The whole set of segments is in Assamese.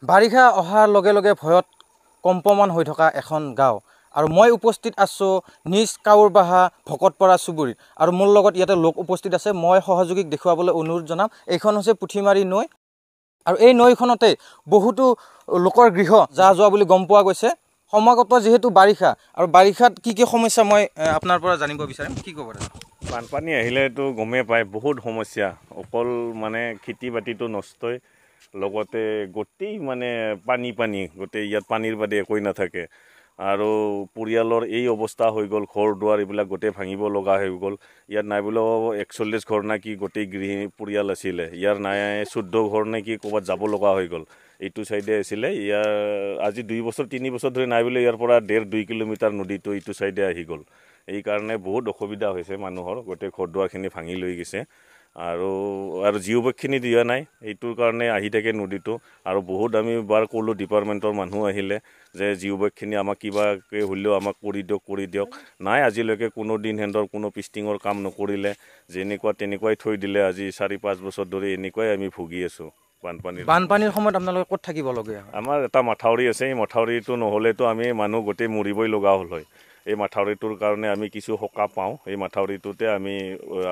বাৰিষা অহাৰ লগে লগে ভয়ত কম্পমান হৈ থকা এখন গাঁও আৰু মই উপস্থিত আছোঁ নিজ কাউৰবাহা ভকতপাৰা চুবুৰীত আৰু মোৰ লগত ইয়াতে লোক উপস্থিত আছে। মই সহযোগীক দেখুৱাবলৈ অনুৰোধ জনাম। এইখন হৈছে পুঠিমাৰী নৈ আৰু এই নৈখনতে বহুতো লোকৰ গৃহ যা যোৱা বুলি গম পোৱা গৈছে। সমাগত যেহেতু বাৰিষা আৰু বাৰিষাত কি সমস্যা মই আপোনাৰ পৰা জানিব বিচাৰিম, কি ক'ব? বানপানী আহিলেতো গমেই পায় বহুত সমস্যা, অকল মানে খেতি বাতিটো নষ্টই, লগতে গোটেই মানে পানী গোটেই ইয়াত পানীৰ বাদে একোৱেই নাথাকে আৰু পৰিয়ালৰ এই অৱস্থা হৈ গ'ল। ঘৰ দুৱাৰ এইবিলাক গোটেই ভাঙিব লগা হৈ গ'ল। ইয়াত নাই বোলে 41 ঘৰ নে কি গোটেই গৃহিণী পৰিয়াল আছিলে, ইয়াৰ নাই 14 ঘৰ নে কি ক'ৰবাত যাব লগা হৈ গ'ল। এইটো চাইডে আছিলে, ইয়াৰ আজি 2 বছৰ 3 বছৰ ধৰি নাই বোলে ইয়াৰ পৰা 1.5-2 কিলোমিটাৰ নদীটো এইটো চাইডে আহি গ'ল। এইকাৰণে বহুত অসুবিধা হৈছে মানুহৰ, গোটেই ঘৰ দুৱাৰখিনি ভাঙি লৈ গৈছে আৰু জীৱখিনি দিয়া নাই, এইটোৰ কাৰণে আহি থাকে নদীটো। আৰু বহুত আমি বাৰ ক'লোঁ ডিপাৰ্টমেণ্টৰ মানুহ আহিলে যে জীৱখিনি আমাক কিবাকৈ হ'লেও আমাক কৰি দিয়ক। নাই আজিলৈকে কোনো দিন সিহঁতৰ কোনো পিষ্টিঙৰ কাম নকৰিলে, যেনেকুৱা তেনেকুৱাই থৈ দিলে। আজি 4-5 বছৰ ধৰি এনেকুৱাই আমি ভুগি আছোঁ। বানপানীৰ সময়ত আপোনালোকে ক'ত থাকিবলগীয়া হয়? আমাৰ এটা মাথাউৰি আছে, এই মাথাউৰিটো নহ'লেতো আমি মানুহ গোটেই মৰিবই লগা হ'ল হয়। এই মাথাউৰিটোৰ কাৰণে আমি কিছু সকাহ পাওঁ, এই মাথাউৰিটোতে আমি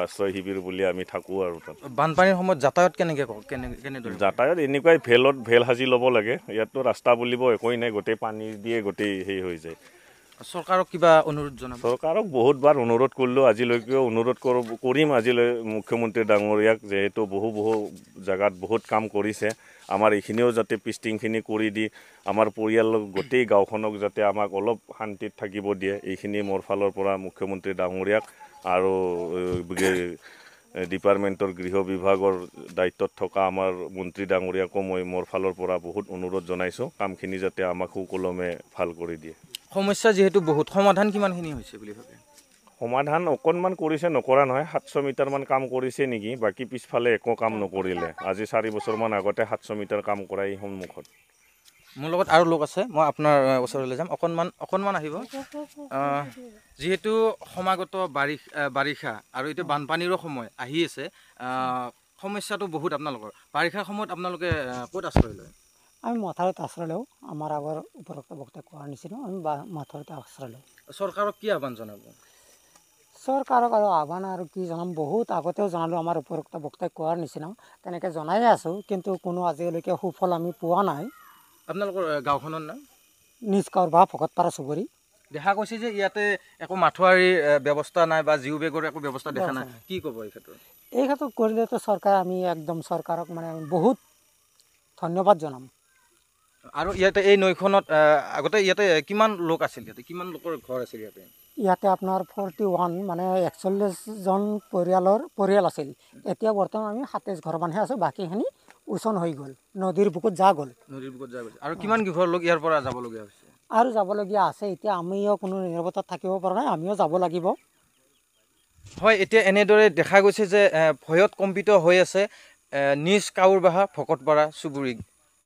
আশ্ৰয় শিবিৰ বুলি আমি থাকোঁ। আৰু তাত বানপানীৰ সময়ত যাতায়াত কেনেদৰে? যাতায়াত এনেকুৱাই ভেল সাজি ল'ব লাগে। ইয়াততো ৰাস্তা বুলিব একোৱেই নাই, গোটেই পানী দিয়ে গোটেই সেই হৈ যায়। চৰকাৰক কিবা অনুৰোধ জনাব? চৰকাৰক বহুতবাৰ অনুৰোধ কৰিলোঁ, আজিলৈকেও অনুৰোধ কৰিম আজিলৈ মুখ্যমন্ত্ৰী ডাঙৰীয়াক, যিহেতু বহু জেগাত বহুত কাম কৰিছে। আমাৰ এইখিনিও যাতে পিষ্টিংখিনি কৰি দি আমাৰ পৰিয়ালক গোটেই গাঁওখনক যাতে আমাক অলপ শান্তিত থাকিব দিয়ে, এইখিনি মোৰ ফালৰ পৰা মুখ্যমন্ত্ৰী ডাঙৰীয়াক আৰু ডিপাৰ্টমেণ্টৰ গৃহ বিভাগৰ দায়িত্বত থকা আমাৰ মন্ত্ৰী ডাঙৰীয়াকো মই মোৰ ফালৰ পৰা বহুত অনুৰোধ জনাইছোঁ, কামখিনি যাতে আমাক সুকলমে ভাল কৰি দিয়ে। সমস্যা যিহেতু বহুত, সমাধান কিমানখিনি হৈছে বুলি ভাবে? সমাধান অকণমান কৰিছে, নকৰা নহয়। 700 মিটাৰমান কাম কৰিছে নেকি, বাকী পিছফালে একো কাম নকৰিলে। আজি 4 বছৰমান আগতে 700 মিটাৰ কাম কৰা এই সন্মুখত। মোৰ লগত আৰু লোক আছে, মই আপোনাৰ ওচৰলৈ যাম। অকণমান আহিব। যিহেতু সমাগত বাৰিষা আৰু এতিয়া বানপানীৰো সময় আহি আছে, সমস্যাটো বহুত আপোনালোকৰ। বাৰিষাৰ সময়ত আপোনালোকে ক'ত আশ্ৰয় লয়? আমি মাথাউৰিত আশ্ৰয় লওঁ। আমাৰ আগৰ উপৰোক্ত বক্তাই কোৱাৰ নিচিনা আমি মাথাউৰিত আশ্ৰয় লওঁ। চৰকাৰক কি আহ্বান জনাব? চৰকাৰক আৰু আহ্বান আৰু কি জনাম, বহুত আগতেও জনালোঁ, আমাৰ উপৰোক্ত বক্তাই কোৱাৰ নিচিনা তেনেকৈ জনায়ে আছোঁ, কিন্তু কোনো আজিলৈকে সুফল আমি পোৱা নাই। আপোনালোকৰ গাঁওখনৰ নাম? নিজ কাউৰবাহা ভকতপাৰা চুবুৰী। দেখা গৈছে যে ইয়াতে একো মাথাউৰিৰ ব্যৱস্থা নাই বা জিও বেগৰ একো ব্যৱস্থা দেখা নাই, কি ক'ব এই ক্ষেত্ৰত? এই ক্ষেত্ৰত কৰিলেতো চৰকাৰ, আমি একদম চৰকাৰক মানে বহুত ধন্যবাদ জনাম। আৰু ইয়াতে এই নৈখনত আগতে ইয়াতে কিমান লোক আছিল? ইয়াতে কিমান লোকৰ ঘৰ আছিল? ইয়াতে আপোনাৰ 41 মানে 41জন পৰিয়াল আছিল। এতিয়া বৰ্তমান আমি 27 ঘৰমানহে আছোঁ, বাকীখিনি উচন হৈ গ'ল, নদীৰ বুকুত যা গ'ল। আৰু কিমান ঘৰ লোক ইয়াৰ পৰা যাবলগীয়া হৈছে? আৰু যাবলগীয়া আছে। এতিয়া আমিও কোনো নিৰাপত্তাত থাকিব পৰা নাই, আমিও যাব লাগিব। হয়, এতিয়া এনেদৰে দেখা গৈছে যে ভয়ত কম্পিত হৈ আছে নিজ কাউৰবাহা ভকতপাৰা চুবুৰী।